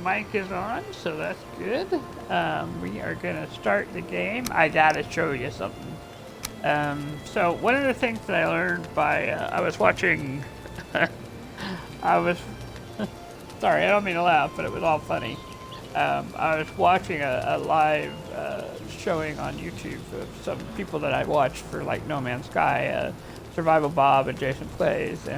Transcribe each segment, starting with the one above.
mic is on, so that's good. We are gonna start the game. I gotta show you something. So one of the things that I learned by, I was watching, I was, sorry, I don't mean to laugh, but it was all funny. I was watching a live showing on YouTube of some people that I watched for like No Man's Sky, Survival Bob and Jason Plays,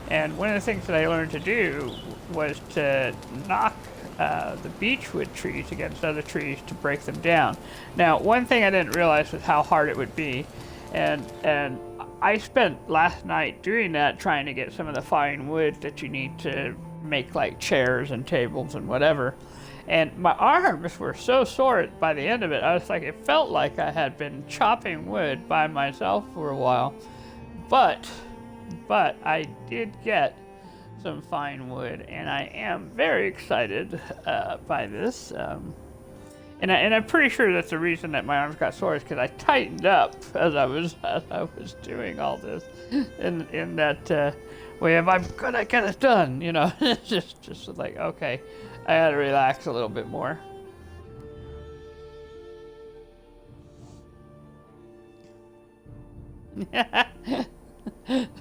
and one of the things that I learned to do was to knock the beechwood trees against other trees to break them down. Now, one thing I didn't realize was how hard it would be, and I spent last night doing that, trying to get some of the fine wood that you need to make like chairs and tables and whatever. And my arms were so sore by the end of it. I was like, it felt like I had been chopping wood by myself for a while. But I did get some fine wood, and I am very excited by this. And I'm pretty sure that's the reason that my arms got sore, is because I tightened up as I was doing all this, in that way of I'm gonna get it done, you know. It's just like, okay, I had to relax a little bit more.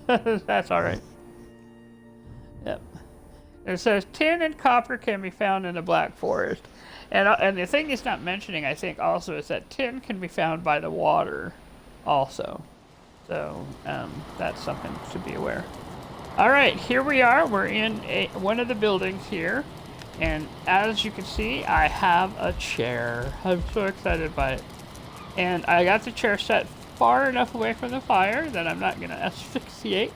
That's all right. Yep. It says tin and copper can be found in the Black Forest, and the thing it's not mentioning, I think, also is that tin can be found by the water, also. So that's something to be aware. All right, here we are. We're in one of the buildings here, and as you can see, I have a chair. I'm so excited by it, and I got the chair set far enough away from the fire that I'm not going to asphyxiate.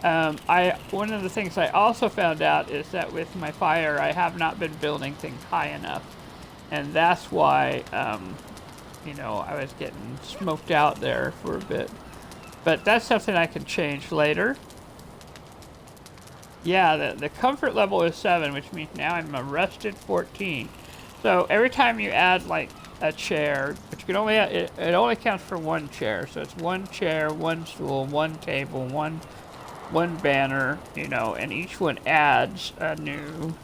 One of the things I also found out is that with my fire, I have not been building things high enough, and that's why, you know, I was getting smoked out there for a bit. But that's something I can change later. Yeah, the comfort level is 7, which means now I'm a rested 14. So every time you add like a chair, but you can only it only counts for one chair. So it's one chair, one stool, one table, one banner, you know, and each one adds a new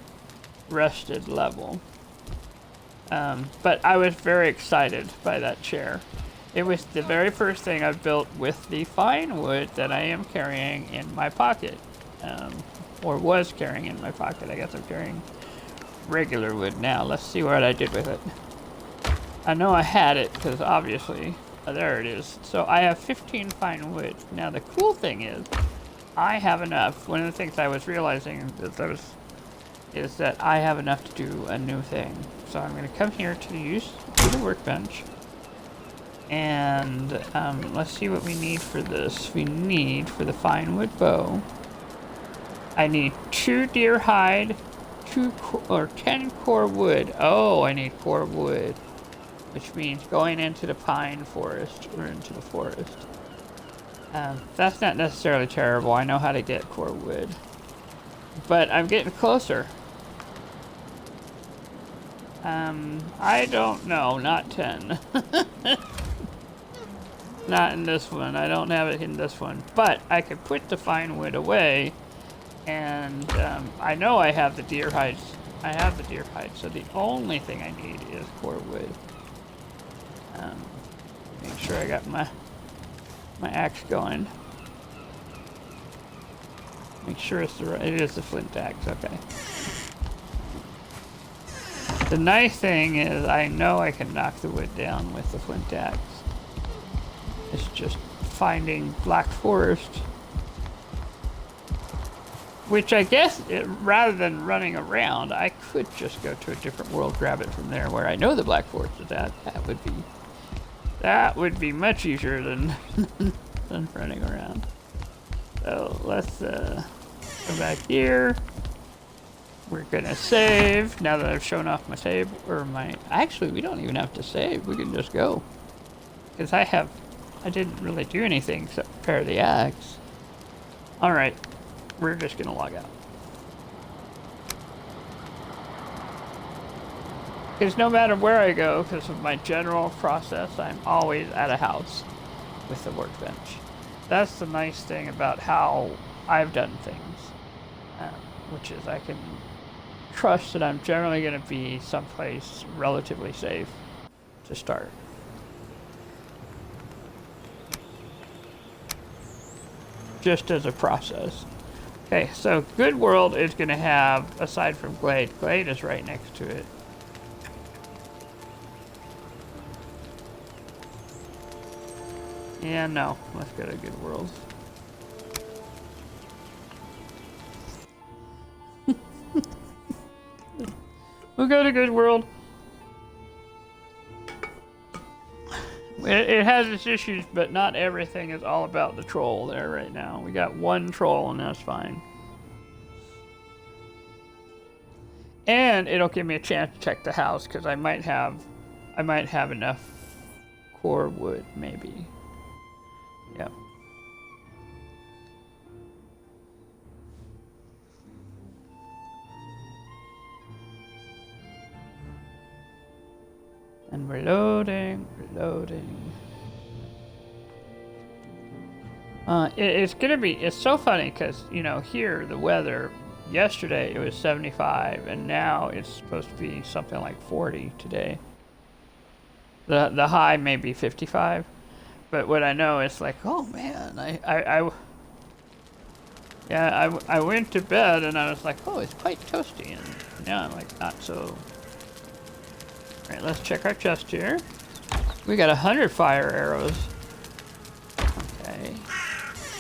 rested level. But I was very excited by that chair. It was the very first thing I've built with the fine wood that I am carrying in my pocket. Or was carrying in my pocket. I guess I'm carrying regular wood now. Let's see what I did with it. I know I had it, because obviously, there it is. So I have 15 fine wood. Now the cool thing is, I have enough. One of the things I was realizing is that I have enough to do a new thing. So I'm going to come here to the workbench. And let's see what we need for this. We need, for the fine wood bow, I need 2 deer hide, 10 core wood. Oh, I need core wood, which means going into the pine forest, or into the forest. That's not necessarily terrible. I know how to get core wood, but I'm getting closer. I don't know, not 10. Not in this one. I don't have it in this one, but I could put the fine wood away. And I know I have the deer hides. I have the deer hides, so the only thing I need is core wood. Make sure I got my axe going. Make sure it's the right. It is the flint axe. Okay. The nice thing is I know I can knock the wood down with the flint axe. It's just finding Black Forest. Which I guess, rather than running around, I could just go to a different world, grab it from there where I know the Black Forest is at. That would be much easier than than running around. So let's go back here. We're gonna save now that I've shown off my save, or my. Actually, we don't even have to save. We can just go, because I didn't really do anything except repair the axe. All right. We're just going to log out. Because no matter where I go, because of my general process, I'm always at a house with the workbench. That's the nice thing about how I've done things, which is I can trust that I'm generally going to be someplace relatively safe to start. Just as a process. Okay, so Good World is going to have, aside from Glade, Glade is right next to it. Yeah, no, let's go to Good World. We'll go to Good World. It has its issues, but not everything is all about the troll there right now. We got one troll and that's fine. And it'll give me a chance to check the house because I might have enough core wood, maybe. Yep. And we're loading. It's so funny because, you know, here the weather, yesterday it was 75 and now it's supposed to be something like 40 today. The high may be 55, but what I know is like, oh man, I went to bed and I was like, oh, it's quite toasty, and now I'm like, not so. Alright, let's check our chest here. We got 100 fire arrows. Okay.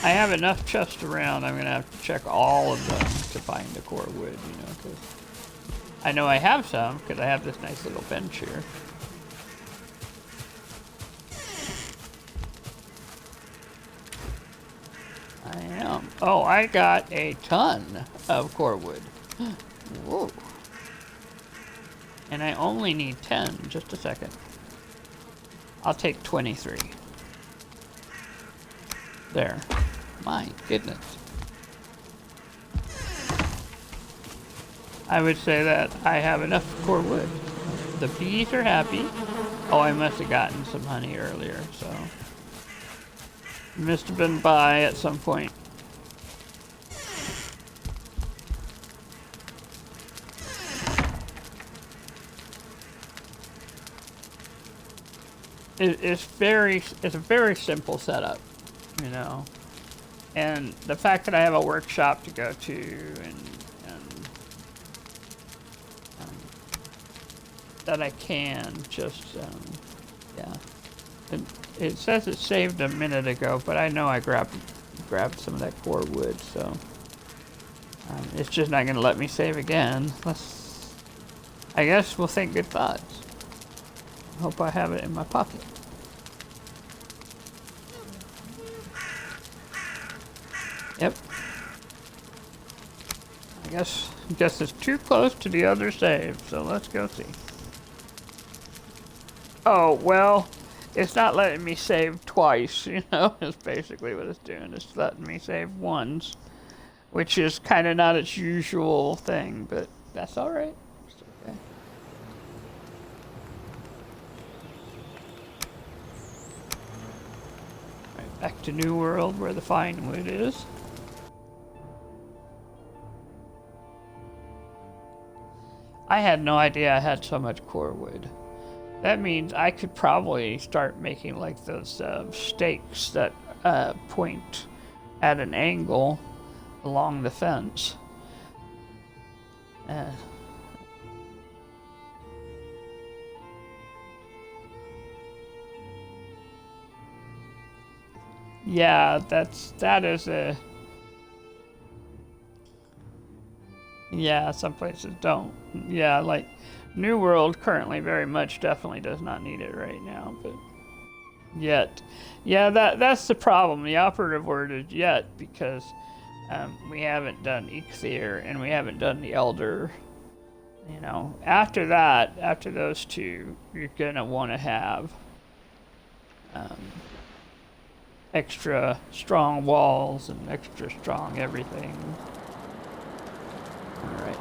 I have enough chests around, I'm gonna have to check all of them to find the core wood, you know, because I know I have some, because I have this nice little bench here. I am. Oh, I got a ton of core wood. Whoa. And I only need 10. Just a second. I'll take 23. There. My goodness. I would say that I have enough core wood. The bees are happy. Oh, I must have gotten some honey earlier, so. Must have been by at some point. It's a very simple setup, you know, and the fact that I have a workshop to go to and that I can just yeah. It says it saved a minute ago, but I know I grabbed some of that core wood, so it's just not going to let me save again. I guess we'll think good thoughts. Hope I have it in my pocket. Yep. I guess it's too close to the other save, so let's go see. Oh, well, it's not letting me save twice, you know, is basically what it's doing. It's letting me save once, which is kind of not its usual thing, but that's alright. It's okay. Right, back to New World where the fine wood is. I had no idea I had so much core wood. That means I could probably start making like those stakes that point at an angle along the fence. Yeah, that is a. Yeah, some places don't. Yeah, like New World currently very much definitely does not need it right now, but yet. Yeah, that's the problem. The operative word is yet, because we haven't done Ichthyr and we haven't done the Elder. You know, after that, after those two, you're gonna want to have extra strong walls and extra strong everything. All right.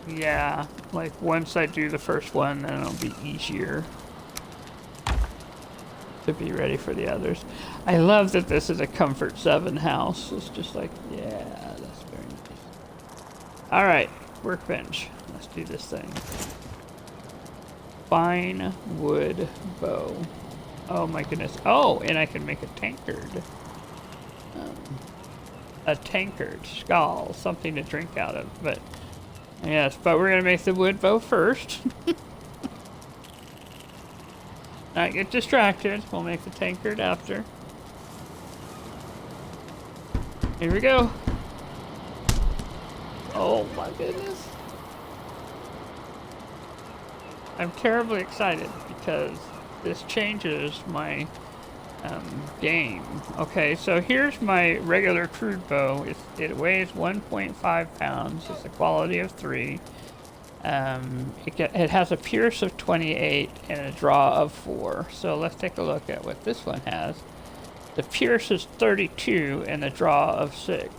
Yeah, like once I do the first one, then it'll be easier. to be ready for the others. I love that this is a Comfort 7 house. It's just like, yeah, that's very nice. All right, workbench. Let's do this thing. Fine wood bow. Oh my goodness. Oh, and I can make a tankard. A tankard, skull, something to drink out of. But yes, but we're gonna make the wood bow first. Not get distracted. We'll make the tankard after. Here we go. Oh my goodness. I'm terribly excited because this changes my game. Okay, so here's my regular crude bow. It weighs 1.5 pounds. It's a quality of 3. It has a pierce of 28 and a draw of 4. So let's take a look at what this one has. The pierce is 32 and the draw of 6.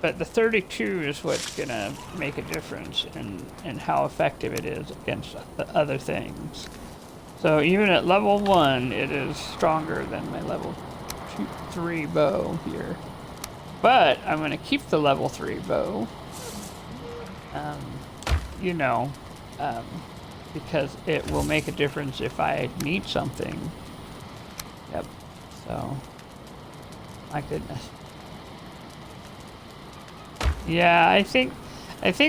But the 32 is what's going to make a difference in how effective it is against other things. So even at level 1, it is stronger than my level 3 bow here. But I'm going to keep the level 3 bow. You know, because it will make a difference if I need something. Yep. So, my goodness. Yeah, I think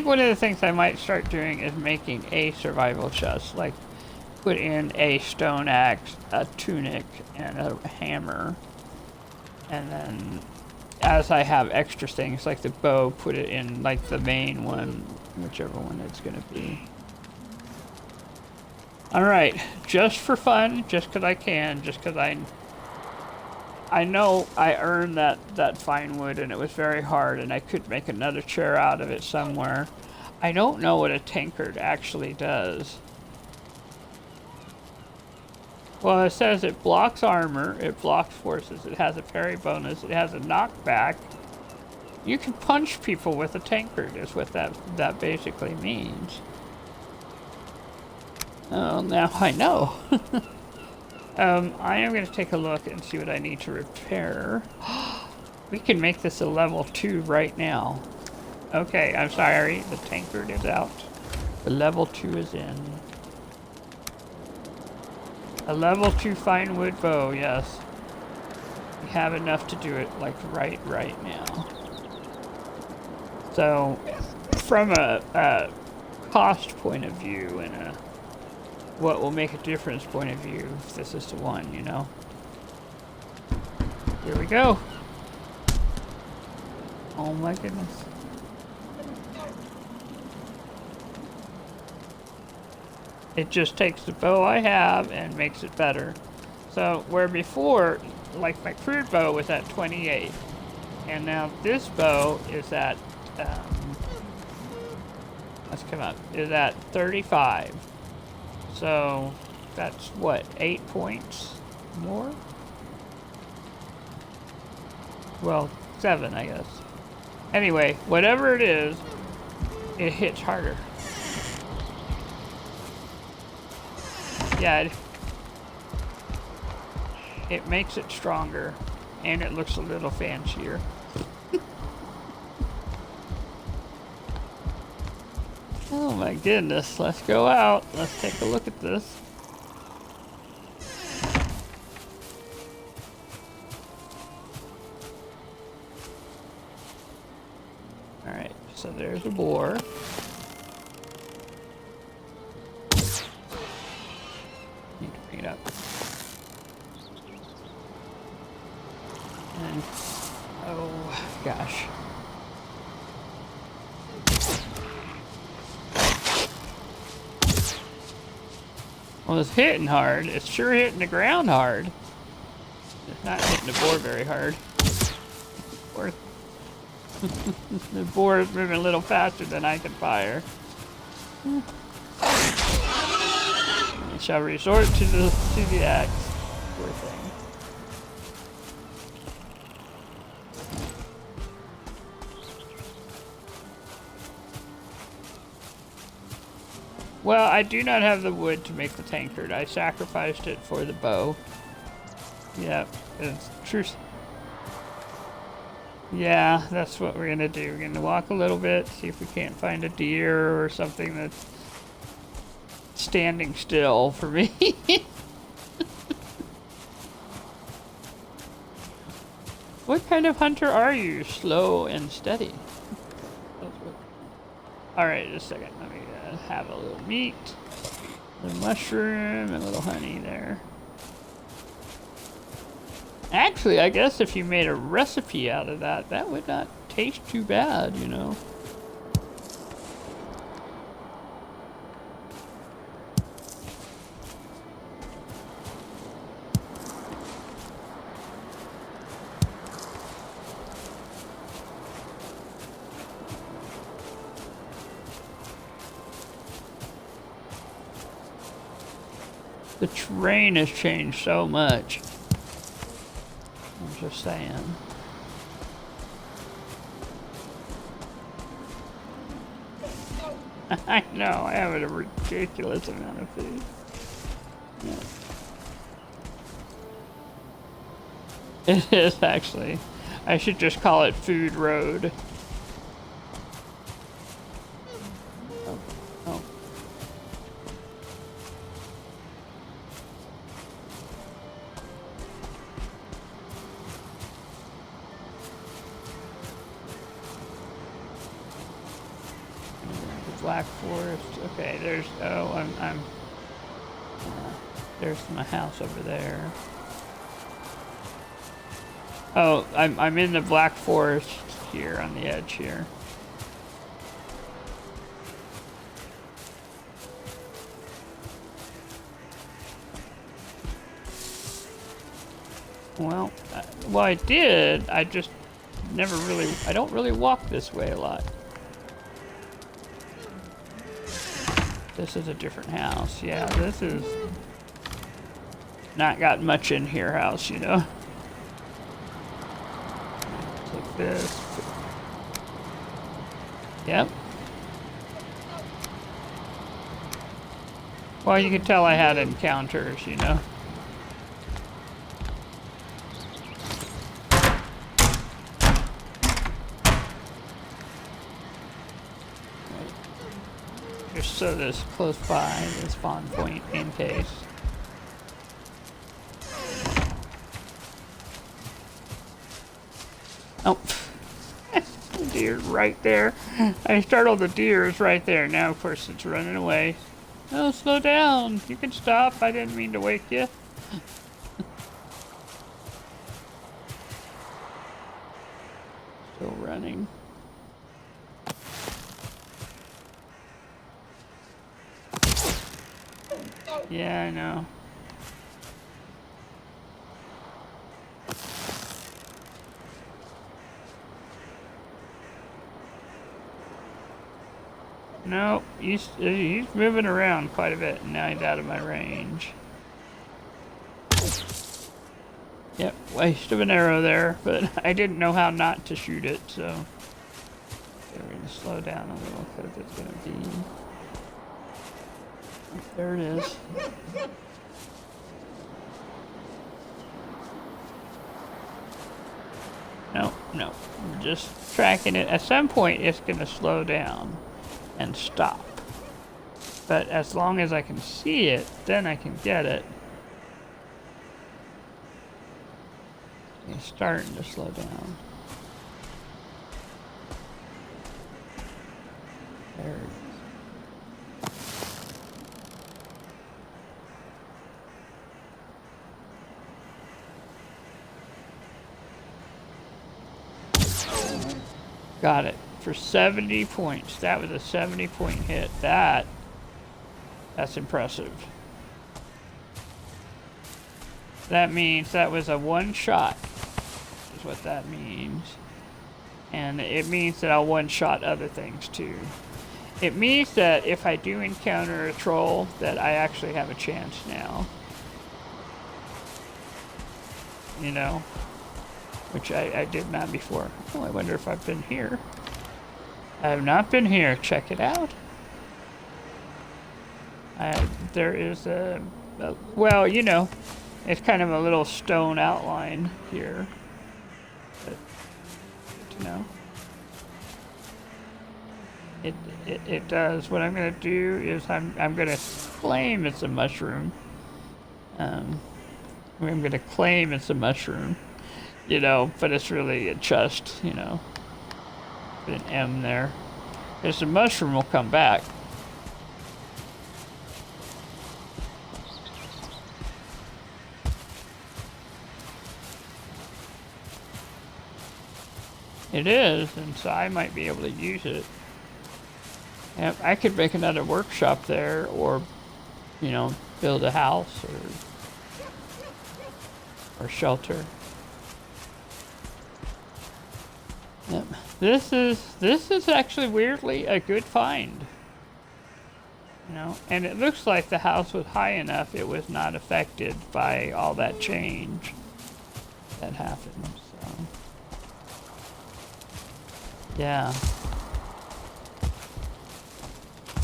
one of the things I might start doing is making a survival chest, like put in a stone axe, a tunic, and a hammer, and then as I have extra things like the bow, put it in like the main one, whichever one it's gonna be. All right, just for fun, just because I can, just because I know I earned that fine wood and it was very hard and I could make another chair out of it somewhere. I don't know what a tankard actually does. Well, it says it blocks armor, it blocks forces, it has a parry bonus, it has a knockback. You can punch people with a tankard is what that basically means. Oh, now I know. I am going to take a look and see what I need to repair. We can make this a level 2 right now. Okay, I'm sorry, the tankard is out. The level 2 is in. A level 2 fine wood bow, yes. We have enough to do it, like, right now. So, from a cost point of view and a what will make a difference point of view, if this is the one, you know. Here we go. Oh my goodness. It just takes the bow I have and makes it better. So where before, like my crude bow was at 28, and now this bow is at, let's come up, is at 35. So that's what, 8 points more? Well, 7, I guess. Anyway, whatever it is, it hits harder. Yeah, it makes it stronger, and it looks a little fancier. Oh my goodness, let's go out. Let's take a look at this. Alright, so there's a boar. Need to bring it up. And, oh gosh. Well, it's hitting hard. It's sure hitting the ground hard. It's not hitting the boar very hard. The boar is moving a little faster than I can fire. I shall resort to the axe. Poor thing. Well, I do not have the wood to make the tankard. I sacrificed it for the bow. Yep, it's true. Yeah, that's what we're gonna do. We're gonna walk a little bit, see if we can't find a deer or something that's standing still for me. What kind of hunter are you? Slow and steady. Alright, just a second. Let me have a little meat, a little mushroom, and a little honey there. Actually, I guess if you made a recipe out of that, that would not taste too bad, you know. The terrain has changed so much. I'm just saying. I know, I have a ridiculous amount of food. Yeah. It is actually. I should just call it Food Road. Oh. Black Forest. Okay, there's. Oh, I'm. There's my house over there. Oh, I'm in the Black Forest here on the edge here. Well, I did. I just never really. I don't really walk this way a lot. This is a different house. Yeah, this is not got much in here house, you know. Take this. Yep. Well, you can tell I had encounters, you know. Just so this close by the spawn point in case. Oh, deer right there. I startled the deers right there. Now, of course, it's running away. Oh, slow down. You can stop. I didn't mean to wake you. Still running. Yeah, I know. No, he's moving around quite a bit, and now he's out of my range. Yep, waste of an arrow there, but I didn't know how not to shoot it, so okay, we're gonna slow down a little because it's gonna be. There it is. No, no, I'm just tracking it. At some point, it's gonna slow down and stop. But as long as I can see it, then I can get it. It's starting to slow down. There it is. Got it. For 70 points. That was a 70-point hit. That's impressive. That means that was a one-shot, is what that means. And it means that I'll one-shot other things, too. It means that if I do encounter a troll, that I actually have a chance now. You know? Which I did not before. Oh, I wonder if I've been here. I have not been here. Check it out. There is well, you know, It's kind of a little stone outline here. But, good to know. It does. What I'm going to do is I'm going to claim it's a mushroom. I'm going to claim it's a mushroom, you know, but it's really a chest, you know. Put an M there. Because the mushroom will come back. It is, and so I might be able to use it. Yep, I could make another workshop there, or, you know, build a house or shelter. Yep. This is actually weirdly a good find. You know, and it looks like the house was high enough it was not affected by all that change that happened. So yeah.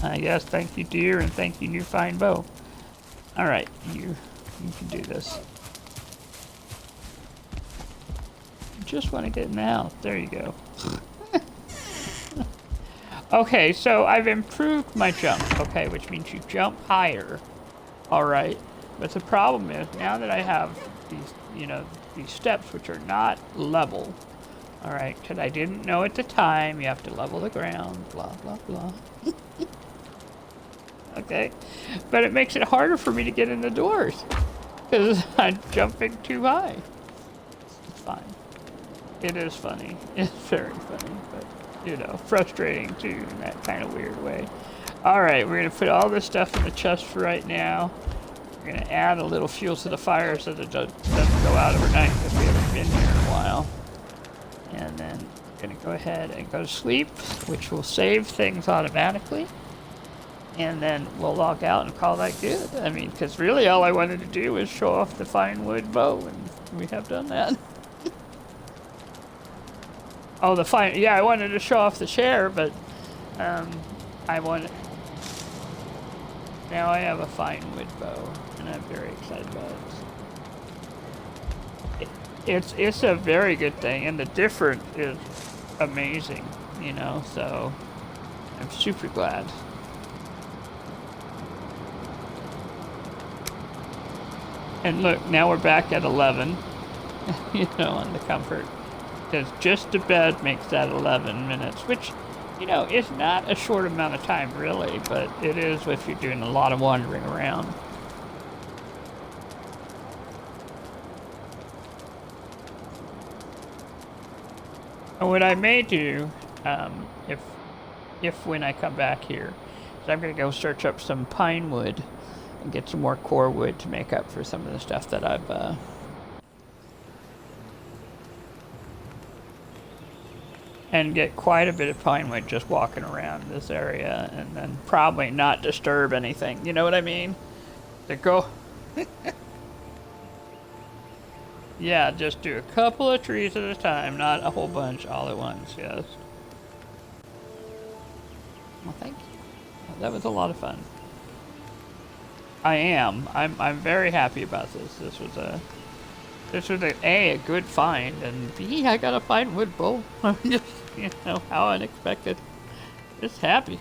I guess thank you, dear, and thank you, new fine bow. All right, you can do this. Just want to get in the house. There you go. Okay, so I've improved my jump. Okay, which means you jump higher. All right, but the problem is now that I have these, you know, these steps which are not level. All right, because I didn't know at the time you have to level the ground. Blah blah blah. Okay, but it makes it harder for me to get in the doors because I'm jumping too high. It's fine. It is funny. It's very funny, but, you know, frustrating too in that kind of weird way. All right, we're going to put all this stuff in the chest for right now. We're going to add a little fuel to the fire so that it doesn't go out overnight because we haven't been here in a while. And then we're going to go ahead and go to sleep, which will save things automatically. And then we'll log out and call that good. I mean, because really all I wanted to do was show off the fine wood bow, and we have done that. Oh, the fine, yeah, I wanted to show off the chair, but I wanted, now I have a fine wood bow, and I'm very excited about it. It's a very good thing, and the difference is amazing, you know, so I'm super glad. And look, now we're back at 11, you know, on the comfort. Because just to bed makes that 11 minutes, which, you know, is not a short amount of time, really, but it is if you're doing a lot of wandering around. And what I may do, if when I come back here, is I'm going to go search up some pine wood and get some more core wood to make up for some of the stuff that I've and get quite a bit of pine wood just walking around this area, and then probably not disturb anything. You know what I mean? To go. Yeah, just do a couple of trees at a time, not a whole bunch all at once. Yes. Well, thank you. That was a lot of fun. I am. I'm very happy about this. This was a good find, and B, I got a fine wood bow. I'm just, you know, how unexpected. Just happy.